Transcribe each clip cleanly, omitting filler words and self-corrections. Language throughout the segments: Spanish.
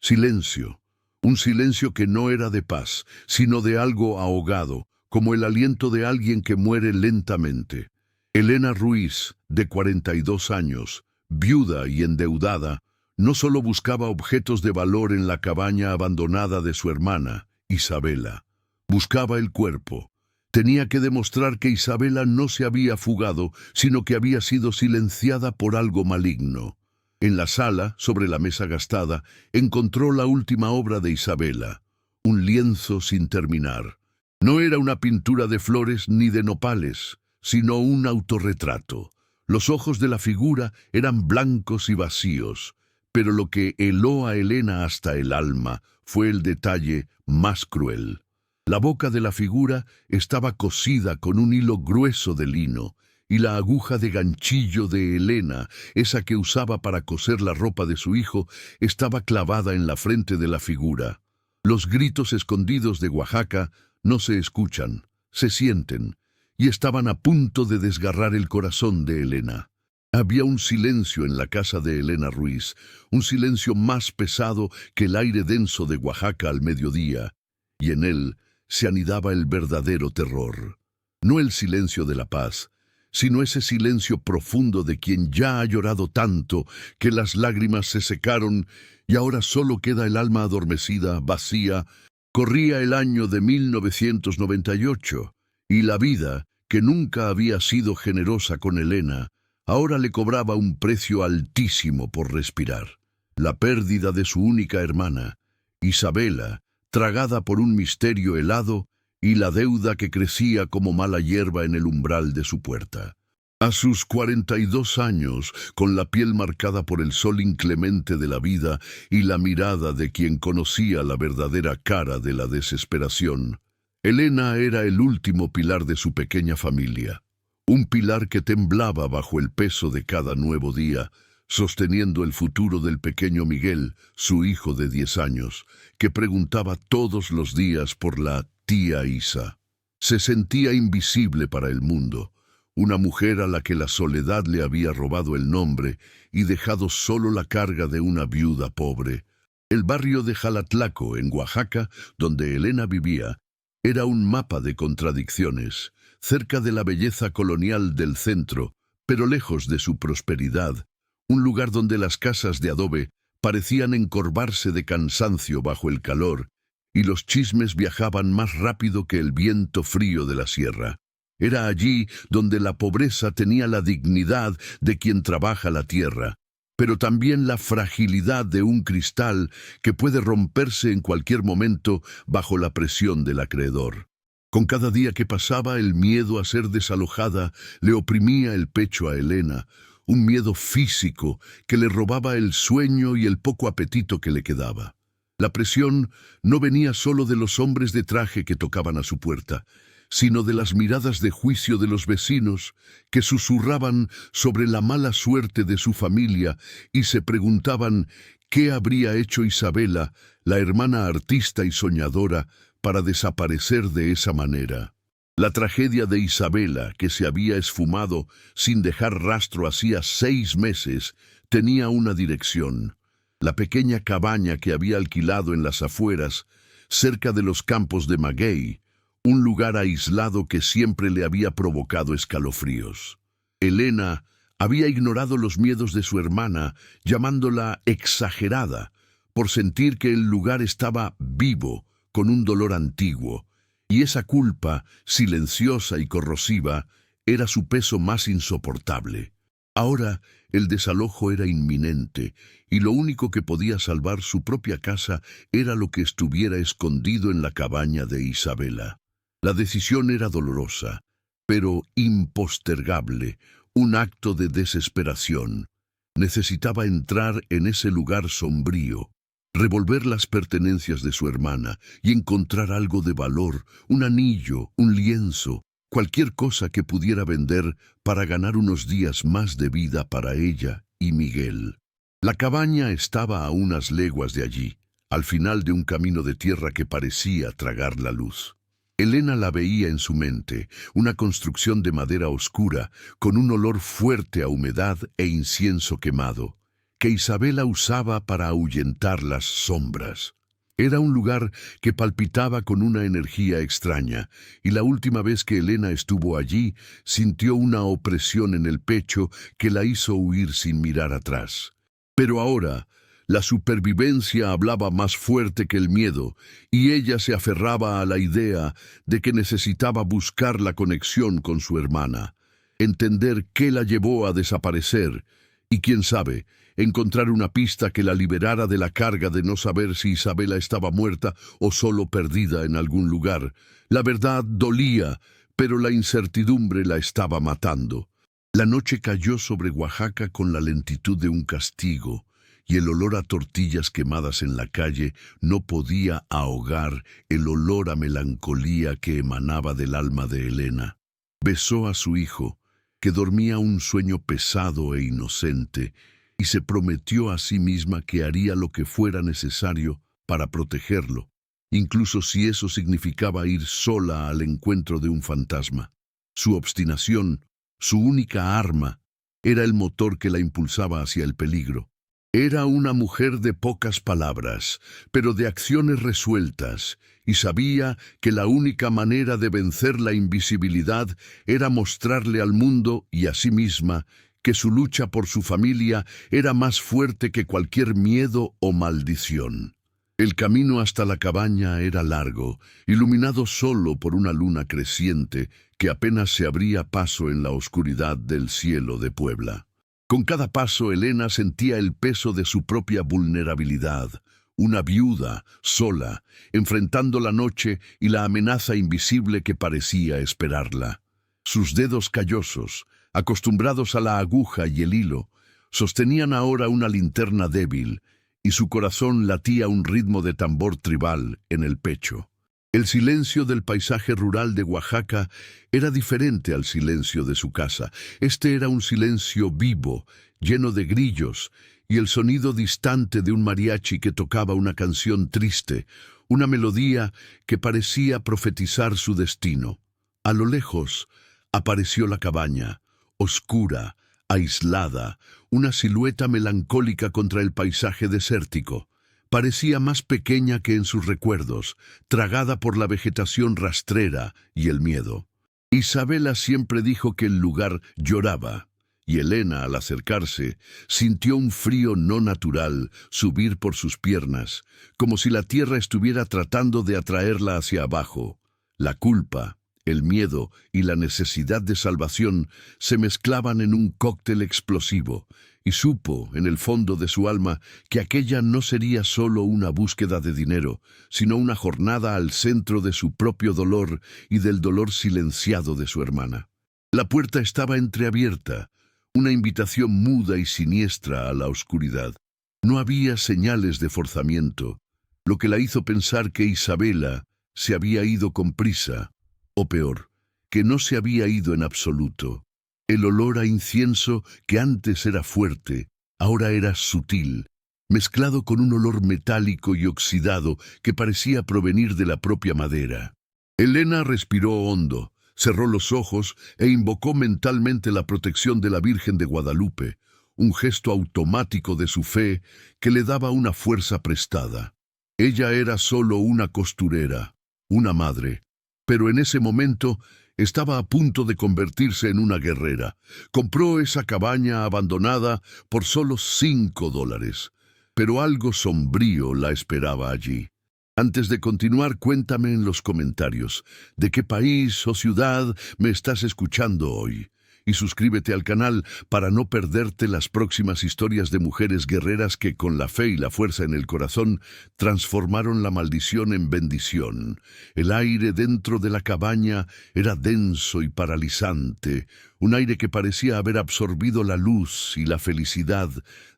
Silencio. Un silencio que no era de paz, sino de algo ahogado, como el aliento de alguien que muere lentamente. Elena Ruiz, de 42 años, viuda y endeudada, no solo buscaba objetos de valor en la cabaña abandonada de su hermana, Isabela. Buscaba el cuerpo. Tenía que demostrar que Isabela no se había fugado, sino que había sido silenciada por algo maligno. En la sala, sobre la mesa gastada, encontró la última obra de Isabela, un lienzo sin terminar. No era una pintura de flores ni de nopales, sino un autorretrato. Los ojos de la figura eran blancos y vacíos, pero lo que heló a Elena hasta el alma fue el detalle más cruel. La boca de la figura estaba cosida con un hilo grueso de lino, y la aguja de ganchillo de Elena, esa que usaba para coser la ropa de su hijo, estaba clavada en la frente de la figura. Los gritos escondidos de Oaxaca no se escuchan, se sienten, y estaban a punto de desgarrar el corazón de Elena. Había un silencio en la casa de Elena Ruiz, un silencio más pesado que el aire denso de Oaxaca al mediodía, y en él se anidaba el verdadero terror. No el silencio de la paz, sino ese silencio profundo de quien ya ha llorado tanto que las lágrimas se secaron y ahora solo queda el alma adormecida, vacía. Corría el año de 1998 y la vida, que nunca había sido generosa con Elena, ahora le cobraba un precio altísimo por respirar. La pérdida de su única hermana, Isabela, tragada por un misterio helado, y la deuda que crecía como mala hierba en el umbral de su puerta. A sus 42 años, con la piel marcada por el sol inclemente de la vida y la mirada de quien conocía la verdadera cara de la desesperación, Elena era el último pilar de su pequeña familia, un pilar que temblaba bajo el peso de cada nuevo día, sosteniendo el futuro del pequeño Miguel, su hijo de 10 años, que preguntaba todos los días por la tía Isa. Se sentía invisible para el mundo, una mujer a la que la soledad le había robado el nombre y dejado solo la carga de una viuda pobre. El barrio de Jalatlaco, en Oaxaca, donde Elena vivía, era un mapa de contradicciones, cerca de la belleza colonial del centro, pero lejos de su prosperidad, un lugar donde las casas de adobe parecían encorvarse de cansancio bajo el calor, y los chismes viajaban más rápido que el viento frío de la sierra. Era allí donde la pobreza tenía la dignidad de quien trabaja la tierra, pero también la fragilidad de un cristal que puede romperse en cualquier momento bajo la presión del acreedor. Con cada día que pasaba, el miedo a ser desalojada le oprimía el pecho a Elena, un miedo físico que le robaba el sueño y el poco apetito que le quedaba. La presión no venía solo de los hombres de traje que tocaban a su puerta, sino de las miradas de juicio de los vecinos que susurraban sobre la mala suerte de su familia y se preguntaban qué habría hecho Isabela, la hermana artista y soñadora, para desaparecer de esa manera. La tragedia de Isabela, que se había esfumado sin dejar rastro hacía 6 meses, tenía una dirección: la pequeña cabaña que había alquilado en las afueras, cerca de los campos de maguey, un lugar aislado que siempre le había provocado escalofríos. Elena había ignorado los miedos de su hermana, llamándola exagerada, por sentir que el lugar estaba vivo, con un dolor antiguo, y esa culpa, silenciosa y corrosiva, era su peso más insoportable. Ahora el desalojo era inminente, y lo único que podía salvar su propia casa era lo que estuviera escondido en la cabaña de Isabela. La decisión era dolorosa, pero impostergable, un acto de desesperación. Necesitaba entrar en ese lugar sombrío, revolver las pertenencias de su hermana y encontrar algo de valor, un anillo, un lienzo, cualquier cosa que pudiera vender para ganar unos días más de vida para ella y Miguel. La cabaña estaba a unas leguas de allí, al final de un camino de tierra que parecía tragar la luz. Elena la veía en su mente, una construcción de madera oscura, con un olor fuerte a humedad e incienso quemado. que Isabela usaba para ahuyentar las sombras. Era un lugar que palpitaba con una energía extraña, y la última vez que Elena estuvo allí, sintió una opresión en el pecho que la hizo huir sin mirar atrás. Pero ahora, la supervivencia hablaba más fuerte que el miedo, y ella se aferraba a la idea de que necesitaba buscar la conexión con su hermana, entender qué la llevó a desaparecer, y quién sabe, encontrar una pista que la liberara de la carga de no saber si Isabela estaba muerta o solo perdida en algún lugar. La verdad dolía, pero la incertidumbre la estaba matando. La noche cayó sobre Oaxaca con la lentitud de un castigo, y el olor a tortillas quemadas en la calle no podía ahogar el olor a melancolía que emanaba del alma de Elena. Besó a su hijo, que dormía un sueño pesado e inocente, y se prometió a sí misma que haría lo que fuera necesario para protegerlo, incluso si eso significaba ir sola al encuentro de un fantasma. Su obstinación, su única arma, era el motor que la impulsaba hacia el peligro. Era una mujer de pocas palabras, pero de acciones resueltas, y sabía que la única manera de vencer la invisibilidad era mostrarle al mundo y a sí misma que su lucha por su familia era más fuerte que cualquier miedo o maldición. El camino hasta la cabaña era largo, iluminado solo por una luna creciente que apenas se abría paso en la oscuridad del cielo de Puebla. Con cada paso Elena sentía el peso de su propia vulnerabilidad, una viuda, sola, enfrentando la noche y la amenaza invisible que parecía esperarla. Sus dedos callosos, acostumbrados a la aguja y el hilo, sostenían ahora una linterna débil, y su corazón latía a un ritmo de tambor tribal en el pecho. El silencio del paisaje rural de Oaxaca era diferente al silencio de su casa. Este era un silencio vivo, lleno de grillos, y el sonido distante de un mariachi que tocaba una canción triste, una melodía que parecía profetizar su destino. A lo lejos apareció la cabaña, oscura, aislada, una silueta melancólica contra el paisaje desértico. Parecía más pequeña que en sus recuerdos, tragada por la vegetación rastrera y el miedo. Isabela siempre dijo que el lugar lloraba, y Elena, al acercarse, sintió un frío no natural subir por sus piernas, como si la tierra estuviera tratando de atraerla hacia abajo. La culpa, el miedo y la necesidad de salvación se mezclaban en un cóctel explosivo, y supo, en el fondo de su alma, que aquella no sería solo una búsqueda de dinero, sino una jornada al centro de su propio dolor y del dolor silenciado de su hermana. La puerta estaba entreabierta, una invitación muda y siniestra a la oscuridad. No había señales de forzamiento, lo que la hizo pensar que Isabela se había ido con prisa, o peor, que no se había ido en absoluto. El olor a incienso, que antes era fuerte, ahora era sutil, mezclado con un olor metálico y oxidado que parecía provenir de la propia madera. Elena respiró hondo, cerró los ojos e invocó mentalmente la protección de la Virgen de Guadalupe, un gesto automático de su fe que le daba una fuerza prestada. Ella era solo una costurera, una madre, pero en ese momento estaba a punto de convertirse en una guerrera. Compró esa cabaña abandonada por solo $5, pero algo sombrío la esperaba allí. Antes de continuar, cuéntame en los comentarios de qué país o ciudad me estás escuchando hoy. Y suscríbete al canal para no perderte las próximas historias de mujeres guerreras que, con la fe y la fuerza en el corazón, transformaron la maldición en bendición. El aire dentro de la cabaña era denso y paralizante, un aire que parecía haber absorbido la luz y la felicidad,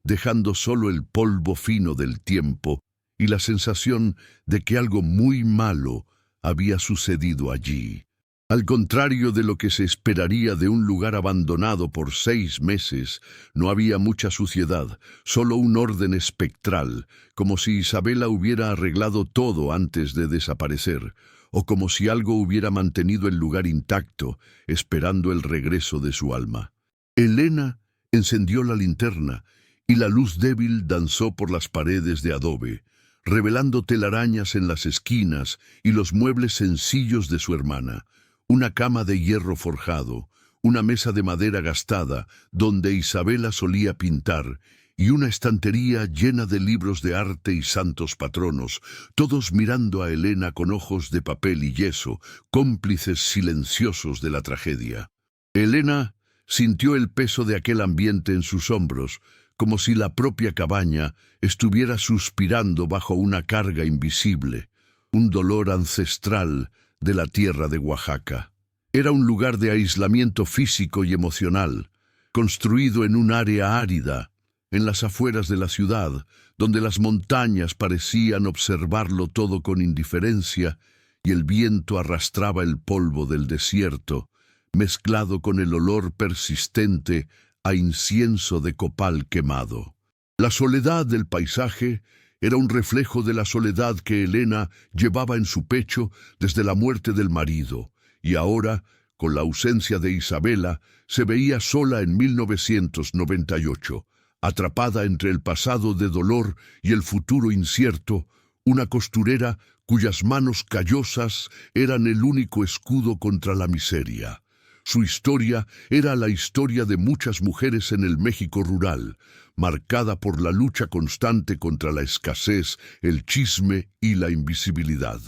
dejando solo el polvo fino del tiempo y la sensación de que algo muy malo había sucedido allí. Al contrario de lo que se esperaría de un lugar abandonado por 6 meses, no había mucha suciedad, solo un orden espectral, como si Isabela hubiera arreglado todo antes de desaparecer, o como si algo hubiera mantenido el lugar intacto, esperando el regreso de su alma. Elena encendió la linterna y la luz débil danzó por las paredes de adobe, revelando telarañas en las esquinas y los muebles sencillos de su hermana, una cama de hierro forjado, una mesa de madera gastada donde Isabela solía pintar y una estantería llena de libros de arte y santos patronos, todos mirando a Elena con ojos de papel y yeso, cómplices silenciosos de la tragedia. Elena sintió el peso de aquel ambiente en sus hombros, como si la propia cabaña estuviera suspirando bajo una carga invisible, un dolor ancestral de la tierra de Oaxaca. Era un lugar de aislamiento físico y emocional, construido en un área árida, en las afueras de la ciudad, donde las montañas parecían observarlo todo con indiferencia y el viento arrastraba el polvo del desierto, mezclado con el olor persistente a incienso de copal quemado. La soledad del paisaje era un reflejo de la soledad que Elena llevaba en su pecho desde la muerte del marido, y ahora, con la ausencia de Isabela, se veía sola en 1998, atrapada entre el pasado de dolor y el futuro incierto, una costurera cuyas manos callosas eran el único escudo contra la miseria. Su historia era la historia de muchas mujeres en el México rural, marcada por la lucha constante contra la escasez, el chisme y la invisibilidad.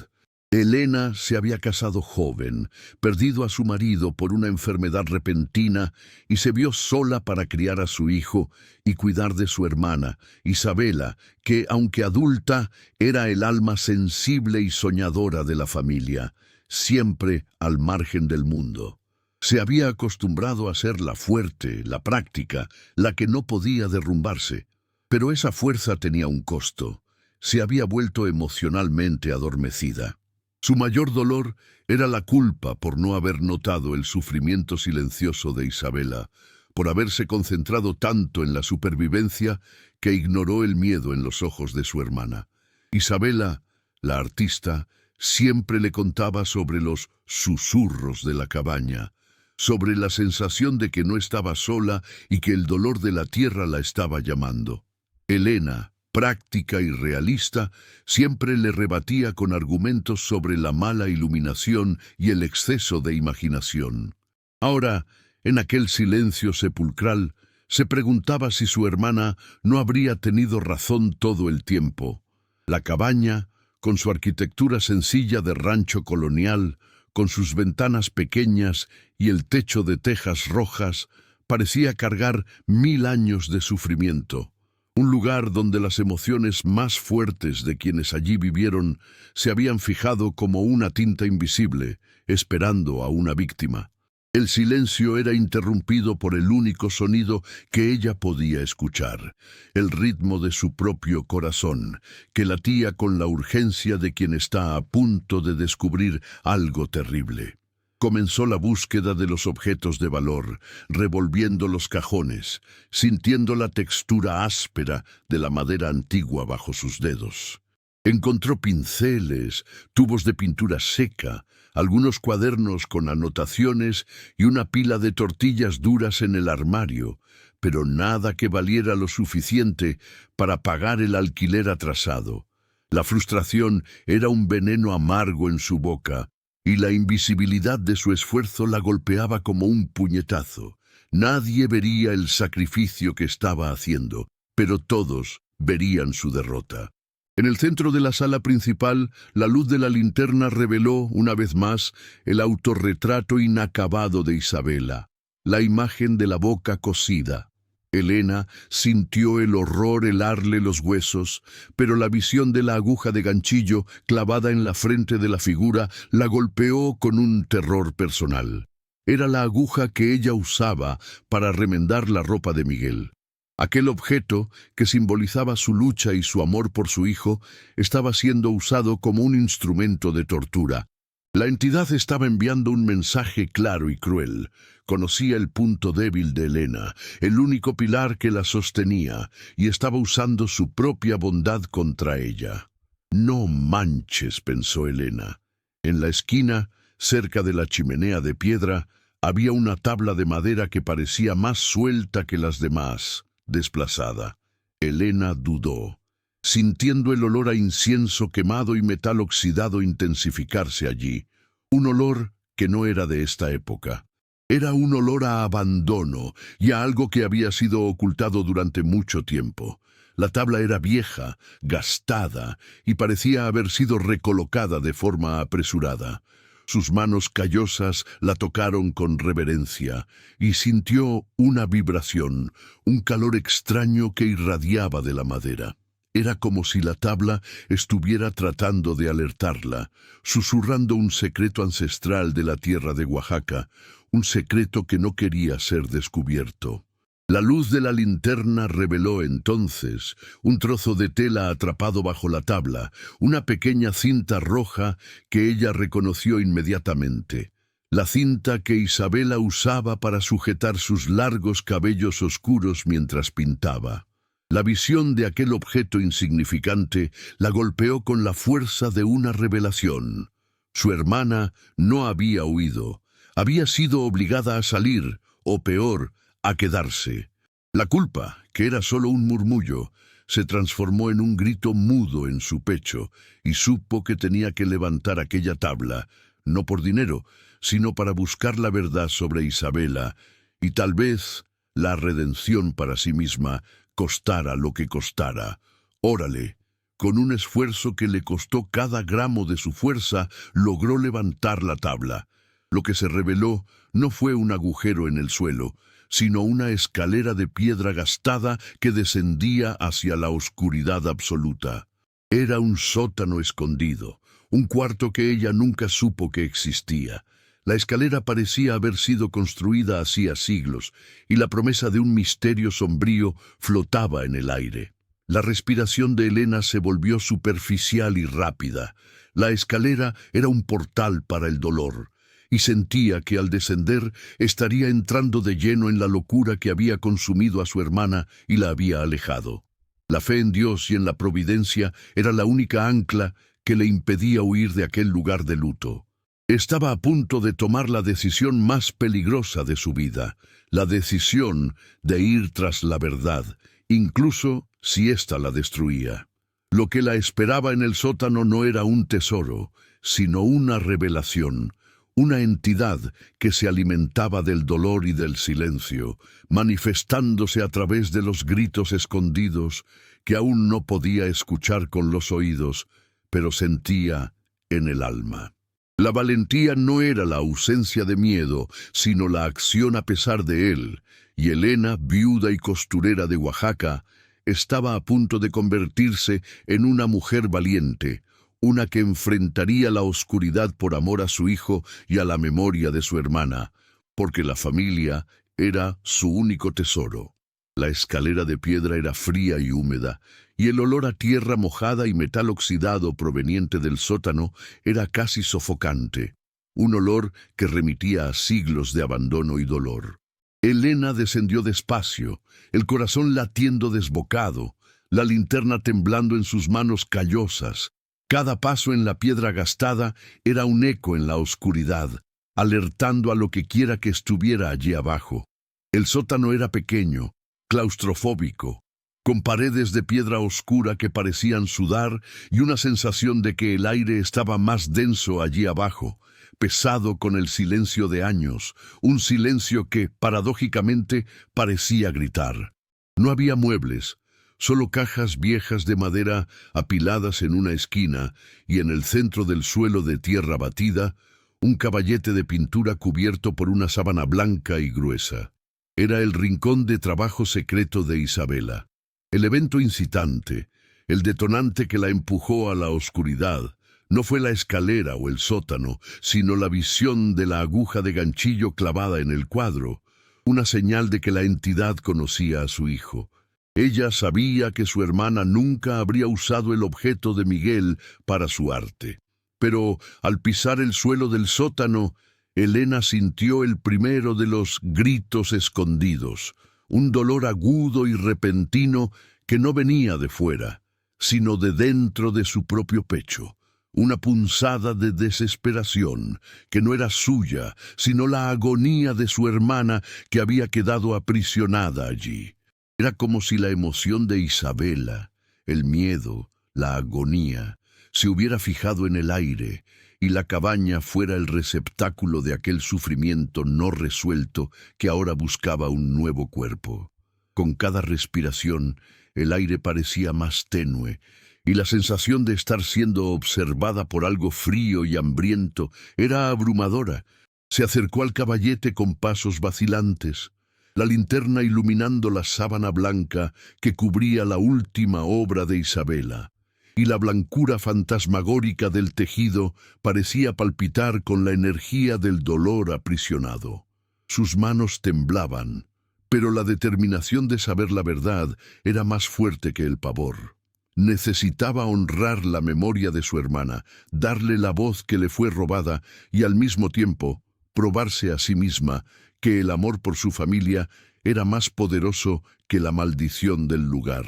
Elena se había casado joven, perdido a su marido por una enfermedad repentina y se vio sola para criar a su hijo y cuidar de su hermana, Isabela, que, aunque adulta, era el alma sensible y soñadora de la familia, siempre al margen del mundo. Se había acostumbrado a ser la fuerte, la práctica, la que no podía derrumbarse. Pero esa fuerza tenía un costo. Se había vuelto emocionalmente adormecida. Su mayor dolor era la culpa por no haber notado el sufrimiento silencioso de Isabela, por haberse concentrado tanto en la supervivencia que ignoró el miedo en los ojos de su hermana. Isabela, la artista, siempre le contaba sobre los susurros de la cabaña, sobre la sensación de que no estaba sola y que el dolor de la tierra la estaba llamando. Elena, práctica y realista, siempre le rebatía con argumentos sobre la mala iluminación y el exceso de imaginación. Ahora, en aquel silencio sepulcral, se preguntaba si su hermana no habría tenido razón todo el tiempo. La cabaña, con su arquitectura sencilla de rancho colonial, con sus ventanas pequeñas y el techo de tejas rojas, parecía cargar 1000 años de sufrimiento. Un lugar donde las emociones más fuertes de quienes allí vivieron se habían fijado como una tinta invisible, esperando a una víctima. El silencio era interrumpido por el único sonido que ella podía escuchar, el ritmo de su propio corazón, que latía con la urgencia de quien está a punto de descubrir algo terrible. Comenzó la búsqueda de los objetos de valor, revolviendo los cajones, sintiendo la textura áspera de la madera antigua bajo sus dedos. Encontró pinceles, tubos de pintura seca, algunos cuadernos con anotaciones y una pila de tortillas duras en el armario, pero nada que valiera lo suficiente para pagar el alquiler atrasado. La frustración era un veneno amargo en su boca, y la invisibilidad de su esfuerzo la golpeaba como un puñetazo. Nadie vería el sacrificio que estaba haciendo, pero todos verían su derrota. En el centro de la sala principal, la luz de la linterna reveló, una vez más, el autorretrato inacabado de Isabela, la imagen de la boca cosida. Elena sintió el horror helarle los huesos, pero la visión de la aguja de ganchillo clavada en la frente de la figura la golpeó con un terror personal. Era la aguja que ella usaba para remendar la ropa de Miguel. Aquel objeto, que simbolizaba su lucha y su amor por su hijo, estaba siendo usado como un instrumento de tortura. La entidad estaba enviando un mensaje claro y cruel. Conocía el punto débil de Elena, el único pilar que la sostenía, y estaba usando su propia bondad contra ella. «No manches», pensó Elena. En la esquina, cerca de la chimenea de piedra, había una tabla de madera que parecía más suelta que las demás, desplazada. Elena dudó, sintiendo el olor a incienso quemado y metal oxidado intensificarse allí, un olor que no era de esta época. Era un olor a abandono y a algo que había sido ocultado durante mucho tiempo. La tabla era vieja, gastada, y parecía haber sido recolocada de forma apresurada. Sus manos callosas la tocaron con reverencia, y sintió una vibración, un calor extraño que irradiaba de la madera. Era como si la tabla estuviera tratando de alertarla, susurrando un secreto ancestral de la tierra de Oaxaca, un secreto que no quería ser descubierto. La luz de la linterna reveló entonces un trozo de tela atrapado bajo la tabla, una pequeña cinta roja que ella reconoció inmediatamente. La cinta que Isabela usaba para sujetar sus largos cabellos oscuros mientras pintaba. La visión de aquel objeto insignificante la golpeó con la fuerza de una revelación. Su hermana no había huido. Había sido obligada a salir, o peor, a quedarse. La culpa, que era solo un murmullo, se transformó en un grito mudo en su pecho, y supo que tenía que levantar aquella tabla, no por dinero, sino para buscar la verdad sobre Isabela, y tal vez la redención para sí misma, costara lo que costara. Órale, con un esfuerzo que le costó cada gramo de su fuerza, logró levantar la tabla. Lo que se reveló no fue un agujero en el suelo, sino una escalera de piedra gastada que descendía hacia la oscuridad absoluta. Era un sótano escondido, un cuarto que ella nunca supo que existía. La escalera parecía haber sido construida hacía siglos, y la promesa de un misterio sombrío flotaba en el aire. La respiración de Elena se volvió superficial y rápida. La escalera era un portal para el dolor, y sentía que al descender estaría entrando de lleno en la locura que había consumido a su hermana y la había alejado. La fe en Dios y en la providencia era la única ancla que le impedía huir de aquel lugar de luto. Estaba a punto de tomar la decisión más peligrosa de su vida, la decisión de ir tras la verdad, incluso si ésta la destruía. Lo que la esperaba en el sótano no era un tesoro, sino una revelación, una entidad que se alimentaba del dolor y del silencio, manifestándose a través de los gritos escondidos que aún no podía escuchar con los oídos, pero sentía en el alma. La valentía no era la ausencia de miedo, sino la acción a pesar de él, y Elena, viuda y costurera de Oaxaca, estaba a punto de convertirse en una mujer valiente, una que enfrentaría la oscuridad por amor a su hijo y a la memoria de su hermana, porque la familia era su único tesoro. La escalera de piedra era fría y húmeda, y el olor a tierra mojada y metal oxidado proveniente del sótano era casi sofocante, un olor que remitía a siglos de abandono y dolor. Elena descendió despacio, el corazón latiendo desbocado, la linterna temblando en sus manos callosas. Cada paso en la piedra gastada era un eco en la oscuridad, alertando a lo que quiera que estuviera allí abajo. El sótano era pequeño, claustrofóbico, con paredes de piedra oscura que parecían sudar y una sensación de que el aire estaba más denso allí abajo, pesado con el silencio de años, un silencio que, paradójicamente, parecía gritar. No había muebles, solo cajas viejas de madera apiladas en una esquina y en el centro del suelo de tierra batida, un caballete de pintura cubierto por una sábana blanca y gruesa. Era el rincón de trabajo secreto de Isabela. El evento incitante, el detonante que la empujó a la oscuridad, no fue la escalera o el sótano, sino la visión de la aguja de ganchillo clavada en el cuadro, una señal de que la entidad conocía a su hijo. Ella sabía que su hermana nunca habría usado el objeto de Miguel para su arte. Pero al pisar el suelo del sótano, Elena sintió el primero de los gritos escondidos, un dolor agudo y repentino que no venía de fuera, sino de dentro de su propio pecho, una punzada de desesperación que no era suya, sino la agonía de su hermana que había quedado aprisionada allí. Era como si la emoción de Isabela, el miedo, la agonía, se hubiera fijado en el aire y la cabaña fuera el receptáculo de aquel sufrimiento no resuelto que ahora buscaba un nuevo cuerpo. Con cada respiración, el aire parecía más tenue y la sensación de estar siendo observada por algo frío y hambriento era abrumadora. Se acercó al caballete con pasos vacilantes, la linterna iluminando la sábana blanca que cubría la última obra de Isabela, y la blancura fantasmagórica del tejido parecía palpitar con la energía del dolor aprisionado. Sus manos temblaban, pero la determinación de saber la verdad era más fuerte que el pavor. Necesitaba honrar la memoria de su hermana, darle la voz que le fue robada y al mismo tiempo probarse a sí misma que el amor por su familia era más poderoso que la maldición del lugar.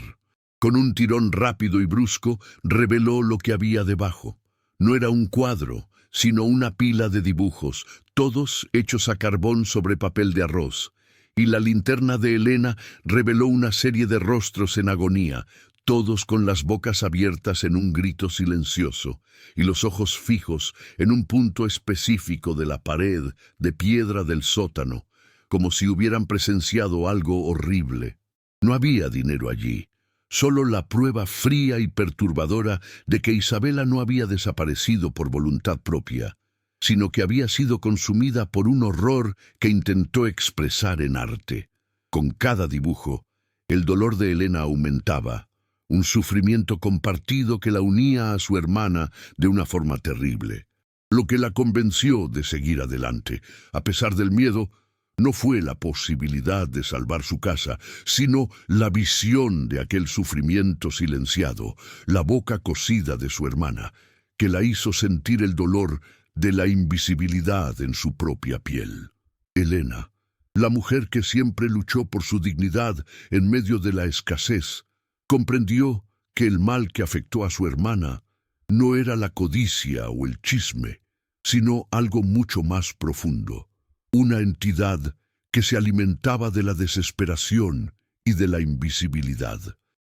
Con un tirón rápido y brusco, reveló lo que había debajo. No era un cuadro, sino una pila de dibujos, todos hechos a carbón sobre papel de arroz. Y la linterna de Elena reveló una serie de rostros en agonía, todos con las bocas abiertas en un grito silencioso, y los ojos fijos en un punto específico de la pared de piedra del sótano, como si hubieran presenciado algo horrible. No había dinero allí, solo la prueba fría y perturbadora de que Isabela no había desaparecido por voluntad propia, sino que había sido consumida por un horror que intentó expresar en arte. Con cada dibujo, el dolor de Elena aumentaba, un sufrimiento compartido que la unía a su hermana de una forma terrible. Lo que la convenció de seguir adelante, a pesar del miedo, no fue la posibilidad de salvar su casa, sino la visión de aquel sufrimiento silenciado, la boca cosida de su hermana, que la hizo sentir el dolor de la invisibilidad en su propia piel. Elena, la mujer que siempre luchó por su dignidad en medio de la escasez, comprendió que el mal que afectó a su hermana no era la codicia o el chisme, sino algo mucho más profundo. Una entidad que se alimentaba de la desesperación y de la invisibilidad.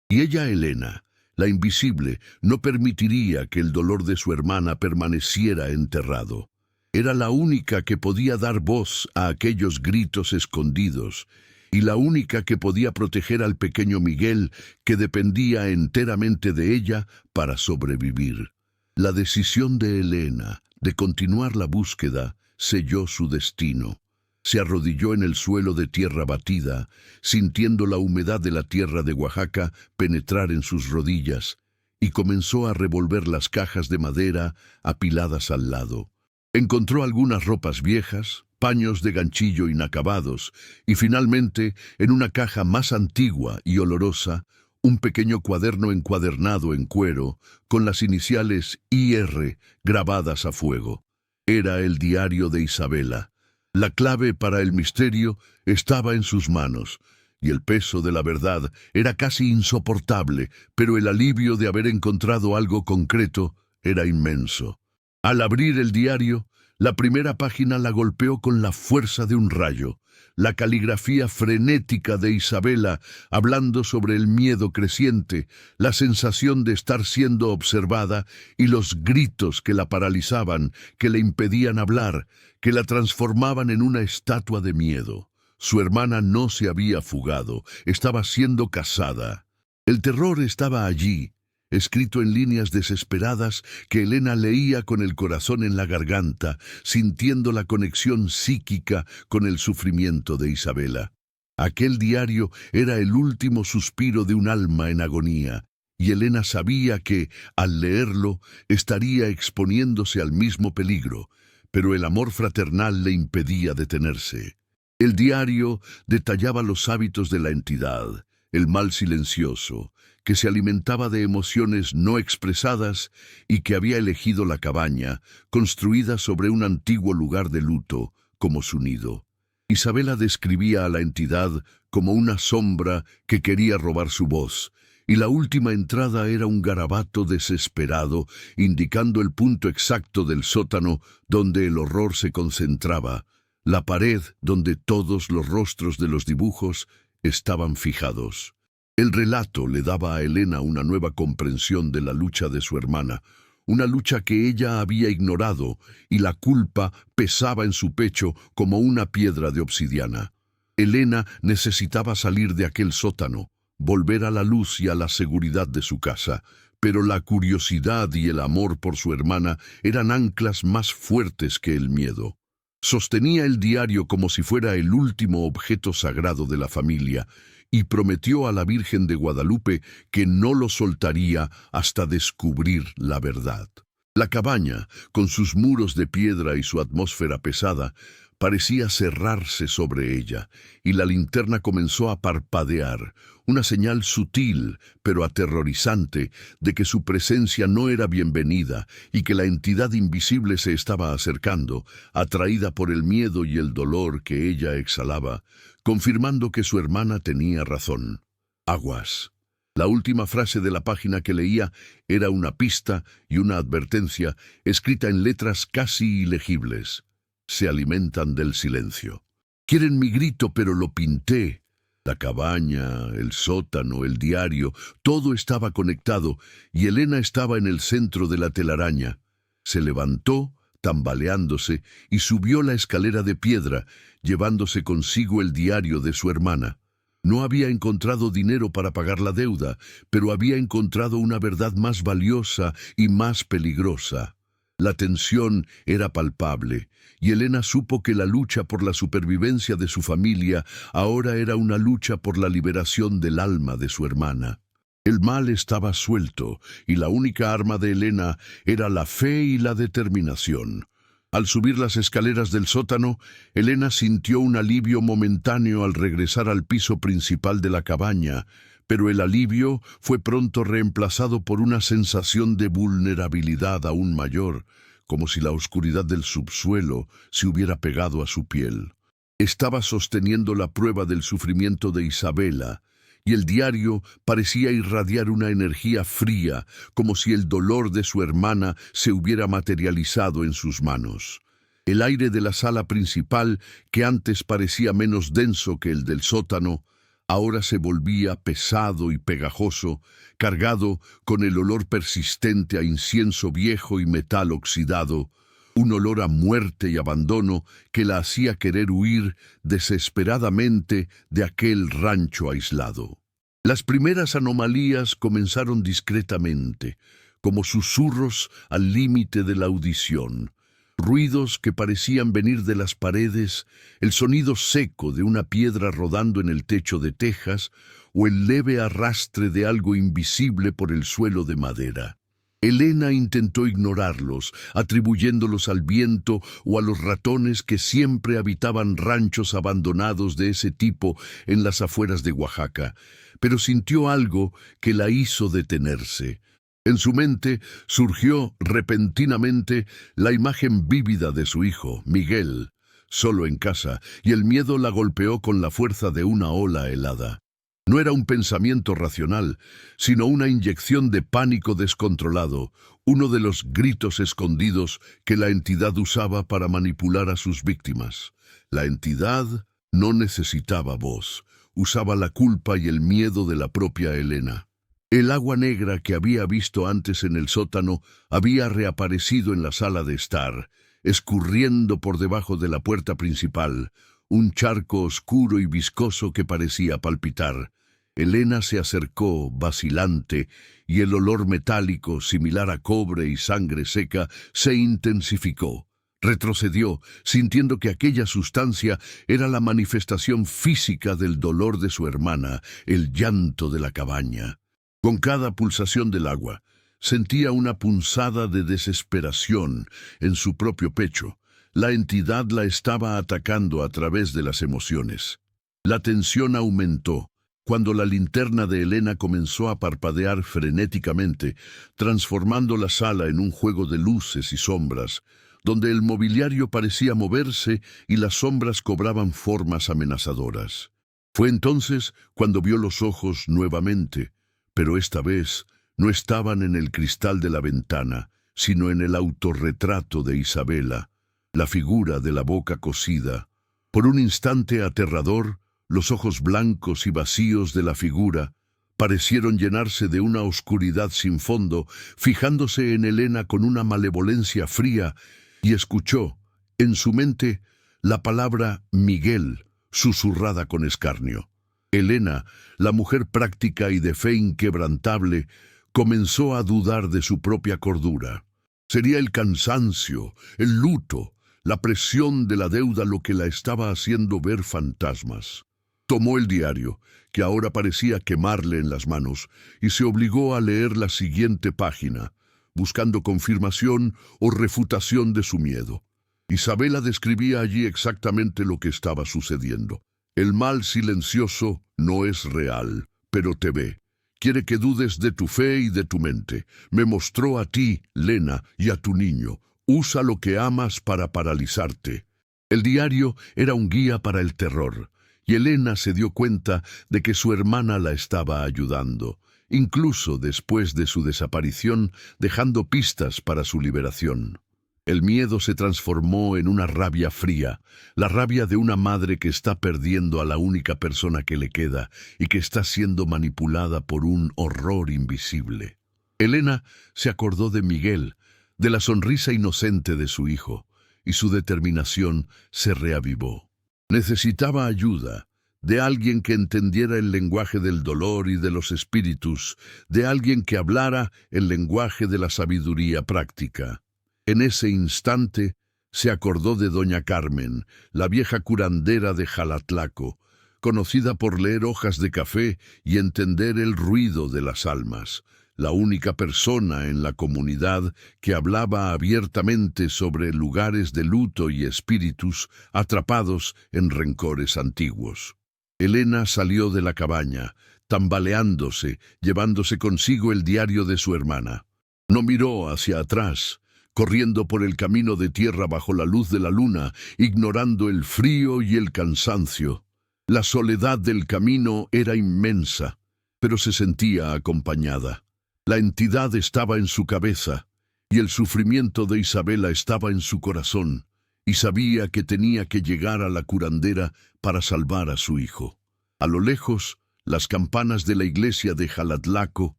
Y ella, Elena, la invisible, no permitiría que el dolor de su hermana permaneciera enterrado. Era la única que podía dar voz a aquellos gritos escondidos, y la única que podía proteger al pequeño Miguel, que dependía enteramente de ella para sobrevivir. La decisión de Elena de continuar la búsqueda selló su destino. Se arrodilló en el suelo de tierra batida, sintiendo la humedad de la tierra de Oaxaca penetrar en sus rodillas, y comenzó a revolver las cajas de madera apiladas al lado. Encontró algunas ropas viejas, paños de ganchillo inacabados, y finalmente, en una caja más antigua y olorosa, un pequeño cuaderno encuadernado en cuero, con las iniciales IR grabadas a fuego. Era el diario de Isabela. La clave para el misterio estaba en sus manos, y el peso de la verdad era casi insoportable, pero el alivio de haber encontrado algo concreto era inmenso. Al abrir el diario, la primera página la golpeó con la fuerza de un rayo. La caligrafía frenética de Isabela, hablando sobre el miedo creciente, la sensación de estar siendo observada y los gritos que la paralizaban, que le impedían hablar, que la transformaban en una estatua de miedo. Su hermana no se había fugado, estaba siendo cazada. El terror estaba allí, escrito en líneas desesperadas que Elena leía con el corazón en la garganta, sintiendo la conexión psíquica con el sufrimiento de Isabela. Aquel diario era el último suspiro de un alma en agonía, y Elena sabía que, al leerlo, estaría exponiéndose al mismo peligro, pero el amor fraternal le impedía detenerse. El diario detallaba los hábitos de la entidad, el mal silencioso, que se alimentaba de emociones no expresadas y que había elegido la cabaña, construida sobre un antiguo lugar de luto, como su nido. Isabela describía a la entidad como una sombra que quería robar su voz, y la última entrada era un garabato desesperado, indicando el punto exacto del sótano donde el horror se concentraba, la pared donde todos los rostros de los dibujos estaban fijados. El relato le daba a Elena una nueva comprensión de la lucha de su hermana, una lucha que ella había ignorado, y la culpa pesaba en su pecho como una piedra de obsidiana. Elena necesitaba salir de aquel sótano, volver a la luz y a la seguridad de su casa, pero la curiosidad y el amor por su hermana eran anclas más fuertes que el miedo. Sostenía el diario como si fuera el último objeto sagrado de la familia, y prometió a la Virgen de Guadalupe que no lo soltaría hasta descubrir la verdad. La cabaña, con sus muros de piedra y su atmósfera pesada, parecía cerrarse sobre ella, y la linterna comenzó a parpadear, una señal sutil, pero aterrorizante, de que su presencia no era bienvenida y que la entidad invisible se estaba acercando, atraída por el miedo y el dolor que ella exhalaba, confirmando que su hermana tenía razón. Aguas. La última frase de la página que leía era una pista y una advertencia escrita en letras casi ilegibles. Se alimentan del silencio. Quieren mi grito, pero lo pinté. La cabaña, el sótano, el diario, todo estaba conectado, y Elena estaba en el centro de la telaraña. Se levantó, tambaleándose, y subió la escalera de piedra, llevándose consigo el diario de su hermana. No había encontrado dinero para pagar la deuda, pero había encontrado una verdad más valiosa y más peligrosa. La tensión era palpable, y Elena supo que la lucha por la supervivencia de su familia ahora era una lucha por la liberación del alma de su hermana. El mal estaba suelto, y la única arma de Elena era la fe y la determinación. Al subir las escaleras del sótano, Elena sintió un alivio momentáneo al regresar al piso principal de la cabaña, pero el alivio fue pronto reemplazado por una sensación de vulnerabilidad aún mayor, como si la oscuridad del subsuelo se hubiera pegado a su piel. Estaba sosteniendo la prueba del sufrimiento de Isabela, y el diario parecía irradiar una energía fría, como si el dolor de su hermana se hubiera materializado en sus manos. El aire de la sala principal, que antes parecía menos denso que el del sótano, ahora se volvía pesado y pegajoso, cargado con el olor persistente a incienso viejo y metal oxidado, un olor a muerte y abandono que la hacía querer huir desesperadamente de aquel rancho aislado. Las primeras anomalías comenzaron discretamente, como susurros al límite de la audición, ruidos que parecían venir de las paredes, el sonido seco de una piedra rodando en el techo de tejas o el leve arrastre de algo invisible por el suelo de madera. Elena intentó ignorarlos, atribuyéndolos al viento o a los ratones que siempre habitaban ranchos abandonados de ese tipo en las afueras de Oaxaca, pero sintió algo que la hizo detenerse. En su mente surgió repentinamente la imagen vívida de su hijo, Miguel, solo en casa, y el miedo la golpeó con la fuerza de una ola helada. No era un pensamiento racional, sino una inyección de pánico descontrolado, uno de los gritos escondidos que la entidad usaba para manipular a sus víctimas. La entidad no necesitaba voz, usaba la culpa y el miedo de la propia Elena. El agua negra que había visto antes en el sótano había reaparecido en la sala de estar, escurriendo por debajo de la puerta principal, un charco oscuro y viscoso que parecía palpitar. Elena se acercó, vacilante, y el olor metálico, similar a cobre y sangre seca, se intensificó. Retrocedió, sintiendo que aquella sustancia era la manifestación física del dolor de su hermana, el llanto de la cabaña. Con cada pulsación del agua, sentía una punzada de desesperación en su propio pecho. La entidad la estaba atacando a través de las emociones. La tensión aumentó cuando la linterna de Elena comenzó a parpadear frenéticamente, transformando la sala en un juego de luces y sombras, donde el mobiliario parecía moverse y las sombras cobraban formas amenazadoras. Fue entonces cuando vio los ojos nuevamente, pero esta vez no estaban en el cristal de la ventana, sino en el autorretrato de Isabela, la figura de la boca cosida. Por un instante aterrador, Los ojos blancos y vacíos de la figura parecieron llenarse de una oscuridad sin fondo, fijándose en Elena con una malevolencia fría, y escuchó, en su mente, la palabra Miguel, susurrada con escarnio. Elena, la mujer práctica y de fe inquebrantable, comenzó a dudar de su propia cordura. Sería el cansancio, el luto, la presión de la deuda lo que la estaba haciendo ver fantasmas. Tomó el diario, que ahora parecía quemarle en las manos, y se obligó a leer la siguiente página, buscando confirmación o refutación de su miedo. Isabela describía allí exactamente lo que estaba sucediendo. El mal silencioso no es real, pero te ve. Quiere que dudes de tu fe y de tu mente. Me mostró a ti, Lena, y a tu niño. Usa lo que amas para paralizarte. El diario era un guía para el terror, y Elena se dio cuenta de que su hermana la estaba ayudando, incluso después de su desaparición, dejando pistas para su liberación. El miedo se transformó en una rabia fría, la rabia de una madre que está perdiendo a la única persona que le queda y que está siendo manipulada por un horror invisible. Elena se acordó de Miguel, de la sonrisa inocente de su hijo, y su determinación se reavivó. Necesitaba ayuda, de alguien que entendiera el lenguaje del dolor y de los espíritus, de alguien que hablara el lenguaje de la sabiduría práctica. En ese instante se acordó de doña Carmen, la vieja curandera de Jalatlaco, conocida por leer hojas de café y entender el ruido de las almas, la única persona en la comunidad que hablaba abiertamente sobre lugares de luto y espíritus atrapados en rencores antiguos. Elena salió de la cabaña, tambaleándose, llevándose consigo el diario de su hermana. No miró hacia atrás, corriendo por el camino de tierra bajo la luz de la luna, ignorando el frío y el cansancio. La soledad del camino era inmensa, pero se sentía acompañada. La entidad estaba en su cabeza, y el sufrimiento de Isabela estaba en su corazón, y sabía que tenía que llegar a la curandera para salvar a su hijo. A lo lejos, las campanas de la iglesia de Jalatlaco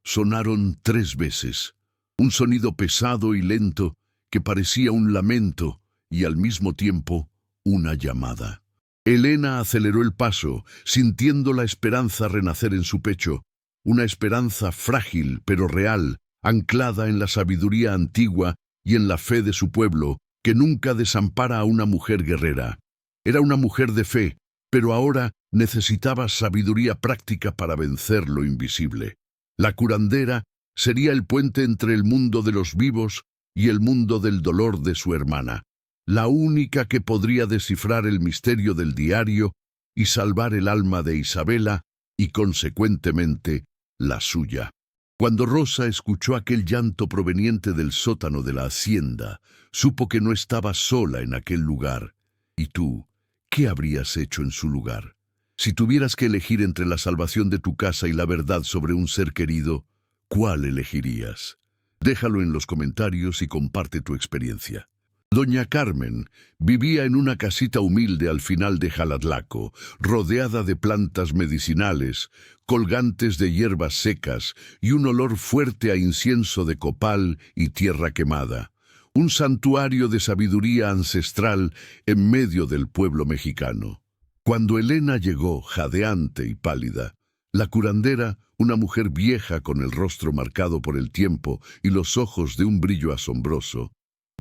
sonaron 3 veces. Un sonido pesado y lento que parecía un lamento y al mismo tiempo una llamada. Elena aceleró el paso, sintiendo la esperanza renacer en su pecho, una esperanza frágil pero real, anclada en la sabiduría antigua y en la fe de su pueblo, que nunca desampara a una mujer guerrera. Era una mujer de fe, pero ahora necesitaba sabiduría práctica para vencer lo invisible. La curandera sería el puente entre el mundo de los vivos y el mundo del dolor de su hermana, la única que podría descifrar el misterio del diario y salvar el alma de Isabela y, consecuentemente, la suya. Cuando Rosa escuchó aquel llanto proveniente del sótano de la hacienda, supo que no estaba sola en aquel lugar. ¿Y tú, qué habrías hecho en su lugar? Si tuvieras que elegir entre la salvación de tu casa y la verdad sobre un ser querido, ¿cuál elegirías? Déjalo en los comentarios y comparte tu experiencia. Doña Carmen vivía en una casita humilde al final de Jalatlaco, rodeada de plantas medicinales, colgantes de hierbas secas y un olor fuerte a incienso de copal y tierra quemada. Un santuario de sabiduría ancestral en medio del pueblo mexicano. Cuando Elena llegó, jadeante y pálida, la curandera, una mujer vieja con el rostro marcado por el tiempo y los ojos de un brillo asombroso,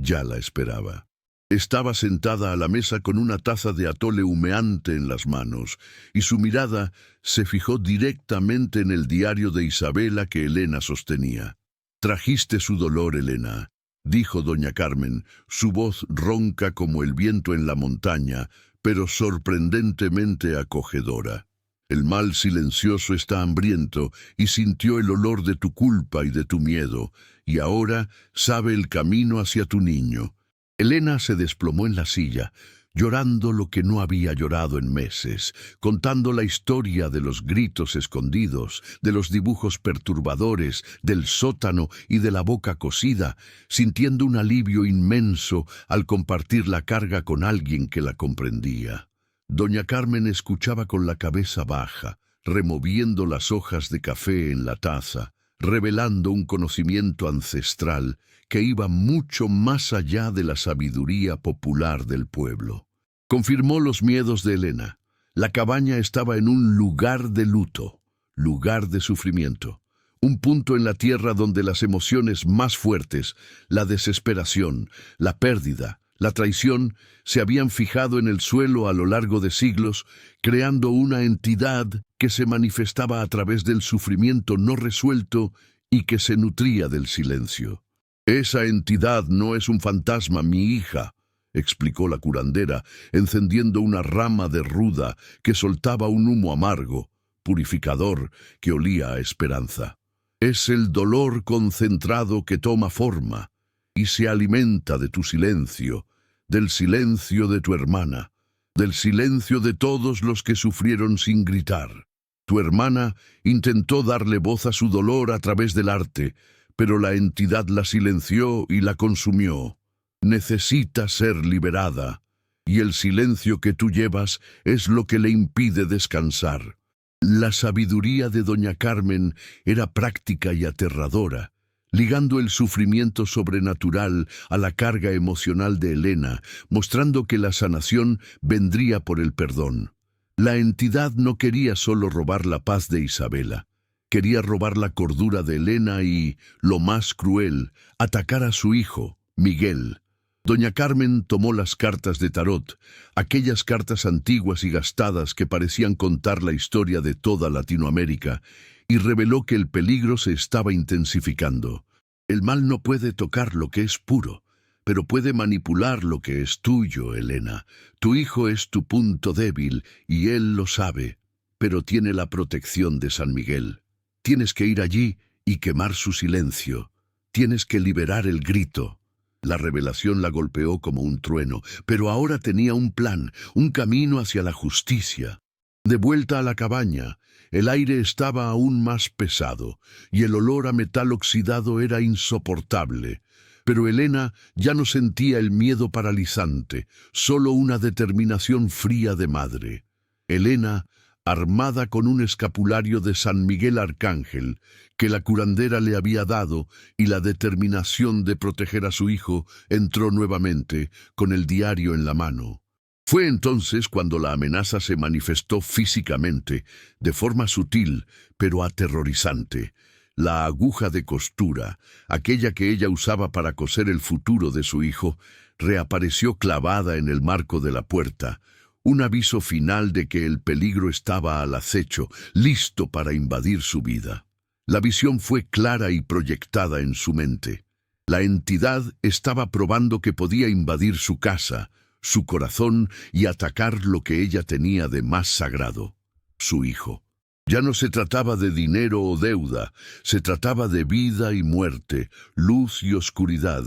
ya la esperaba. Estaba sentada a la mesa con una taza de atole humeante en las manos, y su mirada se fijó directamente en el diario de Isabela que Elena sostenía. «Trajiste su dolor, Elena», dijo doña Carmen, su voz ronca como el viento en la montaña, pero sorprendentemente acogedora. El mal silencioso está hambriento y sintió el olor de tu culpa y de tu miedo, y ahora sabe el camino hacia tu niño. Elena se desplomó en la silla, llorando lo que no había llorado en meses, contando la historia de los gritos escondidos, de los dibujos perturbadores, del sótano y de la boca cosida, sintiendo un alivio inmenso al compartir la carga con alguien que la comprendía. Doña Carmen escuchaba con la cabeza baja, removiendo las hojas de café en la taza, revelando un conocimiento ancestral que iba mucho más allá de la sabiduría popular del pueblo. Confirmó los miedos de Elena. La cabaña estaba en un lugar de luto, lugar de sufrimiento, un punto en la tierra donde las emociones más fuertes, la desesperación, la pérdida, la traición, se habían fijado en el suelo a lo largo de siglos, creando una entidad que se manifestaba a través del sufrimiento no resuelto y que se nutría del silencio. «Esa entidad no es un fantasma, mi hija», explicó la curandera, encendiendo una rama de ruda que soltaba un humo amargo, purificador, que olía a esperanza. «Es el dolor concentrado que toma forma y se alimenta de tu silencio, del silencio de tu hermana, del silencio de todos los que sufrieron sin gritar. Tu hermana intentó darle voz a su dolor a través del arte, pero la entidad la silenció y la consumió. Necesita ser liberada, y el silencio que tú llevas es lo que le impide descansar». La sabiduría de doña Carmen era práctica y aterradora, ligando el sufrimiento sobrenatural a la carga emocional de Elena, mostrando que la sanación vendría por el perdón. La entidad no quería solo robar la paz de Isabela, quería robar la cordura de Elena y, lo más cruel, atacar a su hijo, Miguel. Doña Carmen tomó las cartas de tarot, aquellas cartas antiguas y gastadas que parecían contar la historia de toda Latinoamérica, y reveló que el peligro se estaba intensificando. El mal no puede tocar lo que es puro, pero puede manipular lo que es tuyo, Elena. Tu hijo es tu punto débil, y él lo sabe, pero tiene la protección de San Miguel. Tienes que ir allí y quemar su silencio. Tienes que liberar el grito. La revelación la golpeó como un trueno, pero ahora tenía un plan, un camino hacia la justicia. De vuelta a la cabaña, el aire estaba aún más pesado, y el olor a metal oxidado era insoportable. Pero Elena ya no sentía el miedo paralizante, solo una determinación fría de madre. Elena, armada con un escapulario de San Miguel Arcángel, que la curandera le había dado, y la determinación de proteger a su hijo, entró nuevamente, con el diario en la mano. Fue entonces cuando la amenaza se manifestó físicamente, de forma sutil, pero aterrorizante. La aguja de costura, aquella que ella usaba para coser el futuro de su hijo, reapareció clavada en el marco de la puerta, un aviso final de que el peligro estaba al acecho, listo para invadir su vida. La visión fue clara y proyectada en su mente. La entidad estaba probando que podía invadir su casa, su corazón y atacar lo que ella tenía de más sagrado, su hijo. Ya no se trataba de dinero o deuda, se trataba de vida y muerte, luz y oscuridad,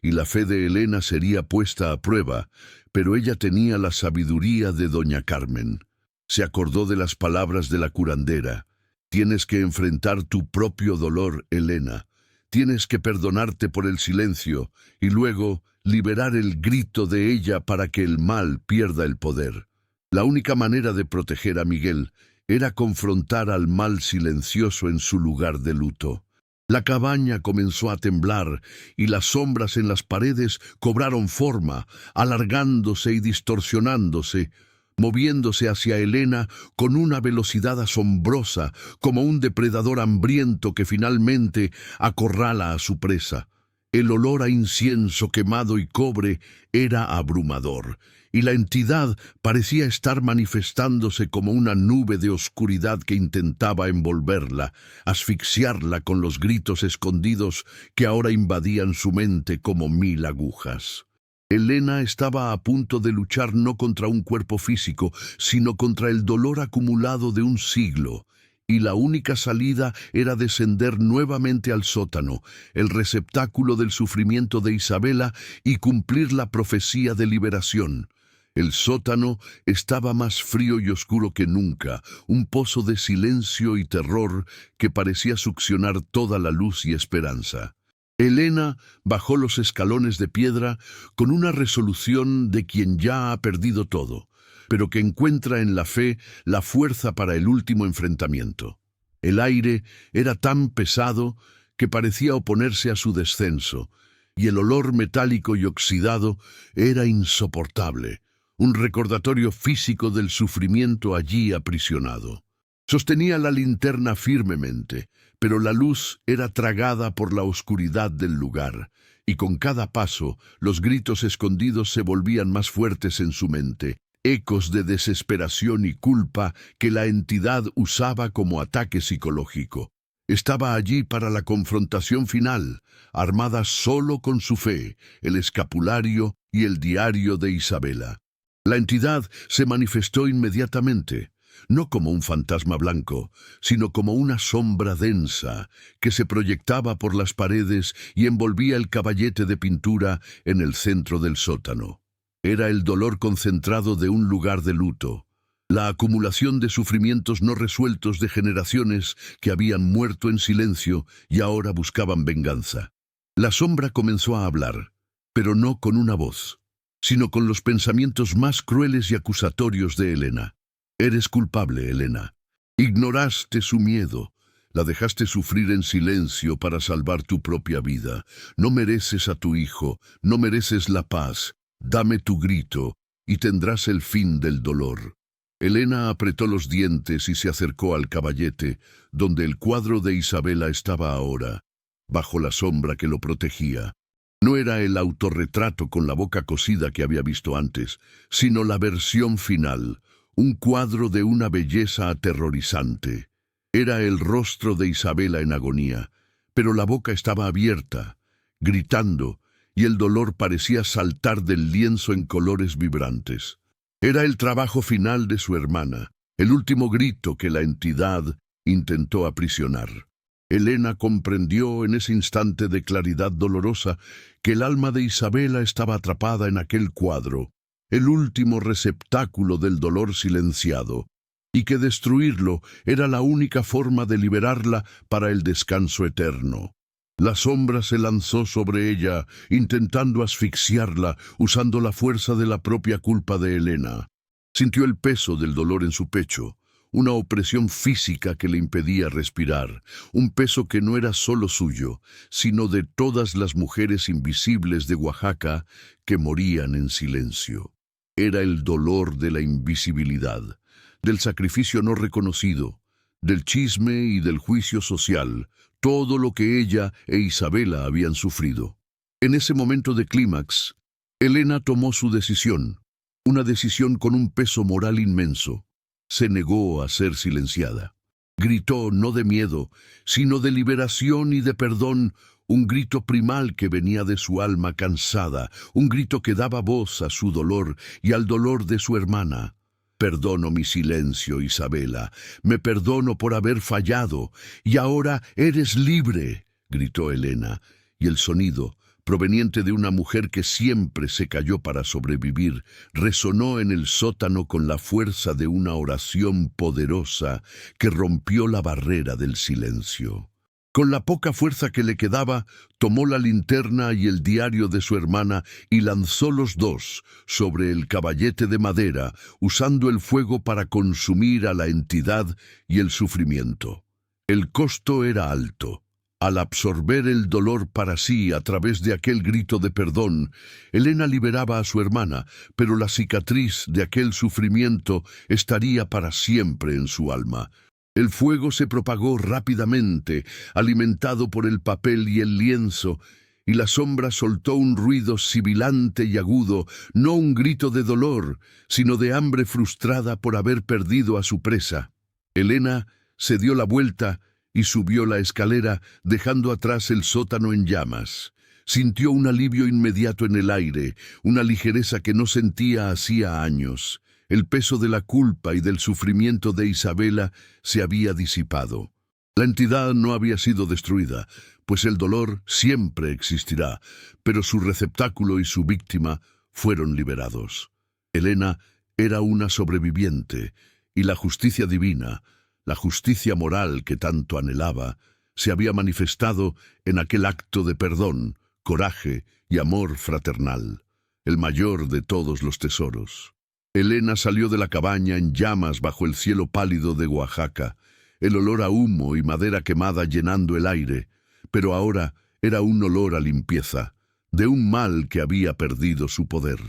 y la fe de Elena sería puesta a prueba, pero ella tenía la sabiduría de doña Carmen. Se acordó de las palabras de la curandera. Tienes que enfrentar tu propio dolor, Elena. Tienes que perdonarte por el silencio y luego liberar el grito de ella para que el mal pierda el poder. La única manera de proteger a Miguel era confrontar al mal silencioso en su lugar de luto. La cabaña comenzó a temblar y las sombras en las paredes cobraron forma, alargándose y distorsionándose, moviéndose hacia Elena con una velocidad asombrosa, como un depredador hambriento que finalmente acorrala a su presa. El olor a incienso quemado y cobre era abrumador, y la entidad parecía estar manifestándose como una nube de oscuridad que intentaba envolverla, asfixiarla con los gritos escondidos que ahora invadían su mente como 1000 agujas. Elena estaba a punto de luchar no contra un cuerpo físico, sino contra el dolor acumulado de un siglo, y la única salida era descender nuevamente al sótano, el receptáculo del sufrimiento de Isabela, y cumplir la profecía de liberación. El sótano estaba más frío y oscuro que nunca, un pozo de silencio y terror que parecía succionar toda la luz y esperanza. Elena bajó los escalones de piedra con una resolución de quien ya ha perdido todo. pero que encuentra en la fe la fuerza para el último enfrentamiento. El aire era tan pesado que parecía oponerse a su descenso, y el olor metálico y oxidado era insoportable, un recordatorio físico del sufrimiento allí aprisionado. Sostenía la linterna firmemente, pero la luz era tragada por la oscuridad del lugar, y con cada paso los gritos escondidos se volvían más fuertes en su mente, ecos de desesperación y culpa que la entidad usaba como ataque psicológico. Estaba allí para la confrontación final, armada solo con su fe, el escapulario y el diario de Isabela. La entidad se manifestó inmediatamente, no como un fantasma blanco, sino como una sombra densa que se proyectaba por las paredes y envolvía el caballete de pintura en el centro del sótano. Era el dolor concentrado de un lugar de luto, la acumulación de sufrimientos no resueltos de generaciones que habían muerto en silencio y ahora buscaban venganza. La sombra comenzó a hablar, pero no con una voz, sino con los pensamientos más crueles y acusatorios de Elena. Eres culpable, Elena. Ignoraste su miedo. La dejaste sufrir en silencio para salvar tu propia vida. No mereces a tu hijo, no mereces la paz. Dame tu grito y tendrás el fin del dolor. Elena apretó los dientes y se acercó al caballete, donde el cuadro de Isabela estaba ahora, bajo la sombra que lo protegía. No era el autorretrato con la boca cosida que había visto antes, sino la versión final, un cuadro de una belleza aterrorizante. Era el rostro de Isabela en agonía, pero la boca estaba abierta, gritando, y el dolor parecía saltar del lienzo en colores vibrantes. Era el trabajo final de su hermana, el último grito que la entidad intentó aprisionar. Elena comprendió en ese instante de claridad dolorosa que el alma de Isabela estaba atrapada en aquel cuadro, el último receptáculo del dolor silenciado, y que destruirlo era la única forma de liberarla para el descanso eterno. La sombra se lanzó sobre ella, intentando asfixiarla, usando la fuerza de la propia culpa de Elena. Sintió el peso del dolor en su pecho, una opresión física que le impedía respirar, un peso que no era solo suyo, sino de todas las mujeres invisibles de Oaxaca que morían en silencio. Era el dolor de la invisibilidad, del sacrificio no reconocido, del chisme y del juicio social, todo lo que ella e Isabela habían sufrido. En ese momento de clímax, Elena tomó su decisión, una decisión con un peso moral inmenso. Se negó a ser silenciada. Gritó no de miedo, sino de liberación y de perdón, un grito primal que venía de su alma cansada, un grito que daba voz a su dolor y al dolor de su hermana. Perdono mi silencio, Isabela, me perdono por haber fallado, y ahora eres libre, gritó Elena, y el sonido, proveniente de una mujer que siempre se calló para sobrevivir, resonó en el sótano con la fuerza de una oración poderosa que rompió la barrera del silencio. Con la poca fuerza que le quedaba, tomó la linterna y el diario de su hermana y lanzó los dos sobre el caballete de madera, usando el fuego para consumir a la entidad y el sufrimiento. El costo era alto. Al absorber el dolor para sí a través de aquel grito de perdón, Elena liberaba a su hermana, pero la cicatriz de aquel sufrimiento estaría para siempre en su alma. El fuego se propagó rápidamente, alimentado por el papel y el lienzo, y la sombra soltó un ruido sibilante y agudo, no un grito de dolor, sino de hambre frustrada por haber perdido a su presa. Elena se dio la vuelta y subió la escalera, dejando atrás el sótano en llamas. Sintió un alivio inmediato en el aire, una ligereza que no sentía hacía años. El peso de la culpa y del sufrimiento de Isabela se había disipado. La entidad no había sido destruida, pues el dolor siempre existirá, pero su receptáculo y su víctima fueron liberados. Elena era una sobreviviente, y la justicia divina, la justicia moral que tanto anhelaba, se había manifestado en aquel acto de perdón, coraje y amor fraternal, el mayor de todos los tesoros. Elena salió de la cabaña en llamas bajo el cielo pálido de Oaxaca, el olor a humo y madera quemada llenando el aire, pero ahora era un olor a limpieza, de un mal que había perdido su poder.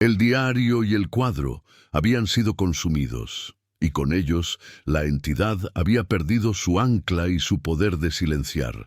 El diario y el cuadro habían sido consumidos, y con ellos la entidad había perdido su ancla y su poder de silenciar.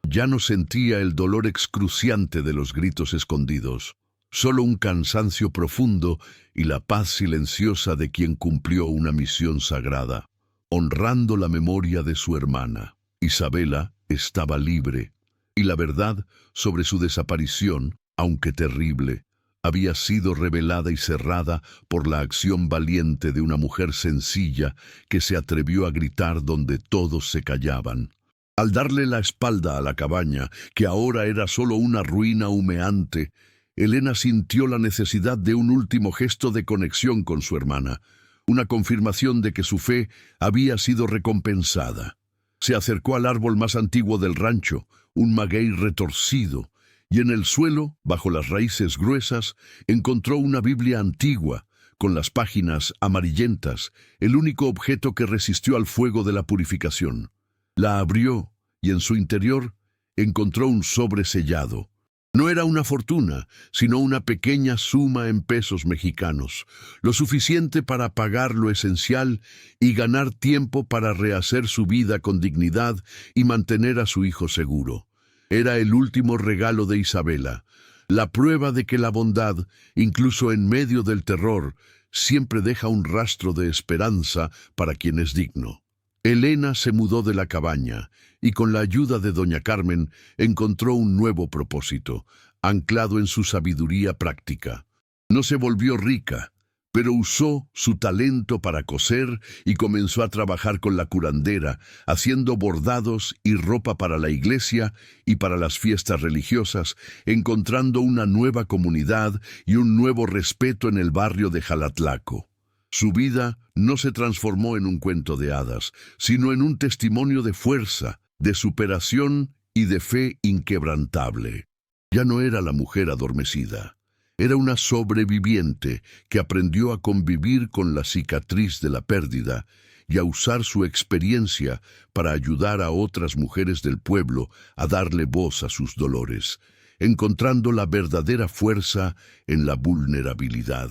Ya no sentía el dolor excruciante de los gritos escondidos, solo un cansancio profundo y la paz silenciosa de quien cumplió una misión sagrada, honrando la memoria de su hermana. Isabela estaba libre, y la verdad sobre su desaparición, aunque terrible, había sido revelada y cerrada por la acción valiente de una mujer sencilla que se atrevió a gritar donde todos se callaban. Al darle la espalda a la cabaña, que ahora era solo una ruina humeante, Elena sintió la necesidad de un último gesto de conexión con su hermana, una confirmación de que su fe había sido recompensada. Se acercó al árbol más antiguo del rancho, un maguey retorcido, y en el suelo, bajo las raíces gruesas, encontró una Biblia antigua, con las páginas amarillentas, el único objeto que resistió al fuego de la purificación. La abrió, y en su interior encontró un sobre sellado. No era una fortuna, sino una pequeña suma en pesos mexicanos, lo suficiente para pagar lo esencial y ganar tiempo para rehacer su vida con dignidad y mantener a su hijo seguro. Era el último regalo de Isabela, la prueba de que la bondad, incluso en medio del terror, siempre deja un rastro de esperanza para quien es digno. Elena se mudó de la cabaña y con la ayuda de doña Carmen encontró un nuevo propósito, anclado en su sabiduría práctica. No se volvió rica, pero usó su talento para coser y comenzó a trabajar con la curandera, haciendo bordados y ropa para la iglesia y para las fiestas religiosas, encontrando una nueva comunidad y un nuevo respeto en el barrio de Jalatlaco. Su vida no se transformó en un cuento de hadas, sino en un testimonio de fuerza, de superación y de fe inquebrantable. Ya no era la mujer adormecida. Era una sobreviviente que aprendió a convivir con la cicatriz de la pérdida y a usar su experiencia para ayudar a otras mujeres del pueblo a darle voz a sus dolores, encontrando la verdadera fuerza en la vulnerabilidad.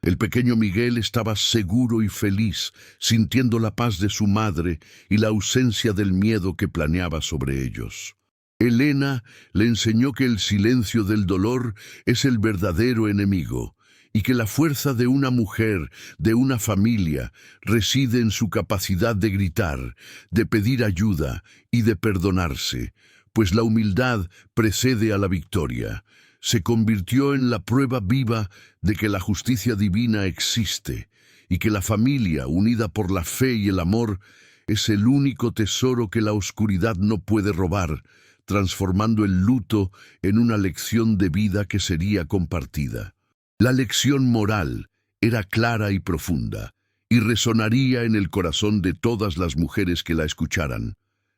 El pequeño Miguel estaba seguro y feliz, sintiendo la paz de su madre y la ausencia del miedo que planeaba sobre ellos. Elena le enseñó que el silencio del dolor es el verdadero enemigo y que la fuerza de una mujer, de una familia, reside en su capacidad de gritar, de pedir ayuda y de perdonarse, pues la humildad precede a la victoria. Se convirtió en la prueba viva de que la justicia divina existe y que la familia, unida por la fe y el amor, es el único tesoro que la oscuridad no puede robar, transformando el luto en una lección de vida que sería compartida. La lección moral era clara y profunda, y resonaría en el corazón de todas las mujeres que la escucharan.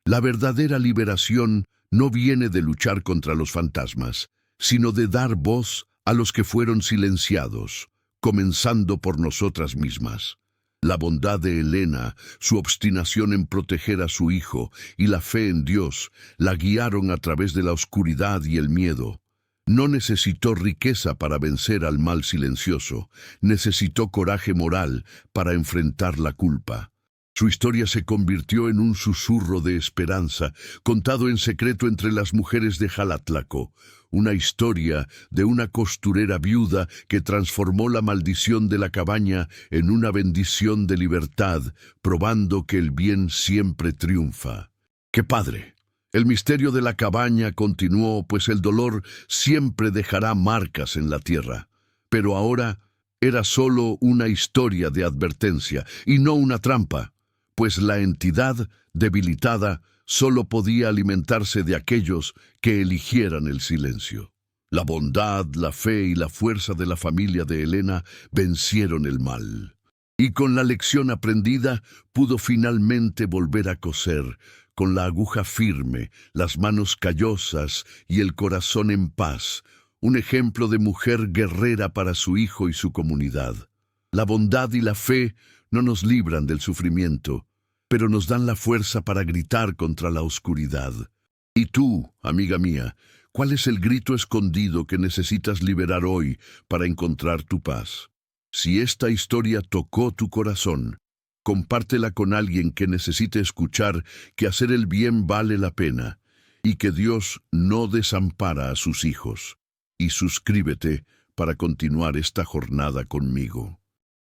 La verdadera liberación no viene de luchar contra los fantasmas, sino de dar voz a los que fueron silenciados, comenzando por nosotras mismas. La bondad de Elena, su obstinación en proteger a su hijo y la fe en Dios la guiaron a través de la oscuridad y el miedo. No necesitó riqueza para vencer al mal silencioso, necesitó coraje moral para enfrentar la culpa. Su historia se convirtió en un susurro de esperanza, contado en secreto entre las mujeres de Jalatlaco, una historia de una costurera viuda que transformó la maldición de la cabaña en una bendición de libertad, probando que el bien siempre triunfa. ¡Qué padre! El misterio de la cabaña continuó, pues el dolor siempre dejará marcas en la tierra. Pero ahora era solo una historia de advertencia y no una trampa, pues la entidad debilitada solo podía alimentarse de aquellos que eligieran el silencio. La bondad, la fe y la fuerza de la familia de Elena vencieron el mal. Y con la lección aprendida pudo finalmente volver a coser, con la aguja firme, las manos callosas y el corazón en paz, un ejemplo de mujer guerrera para su hijo y su comunidad. La bondad y la fe no nos libran del sufrimiento, pero nos dan la fuerza para gritar contra la oscuridad. Y tú, amiga mía, ¿cuál es el grito escondido que necesitas liberar hoy para encontrar tu paz? Si esta historia tocó tu corazón, compártela con alguien que necesite escuchar que hacer el bien vale la pena y que Dios no desampara a sus hijos. Y suscríbete para continuar esta jornada conmigo.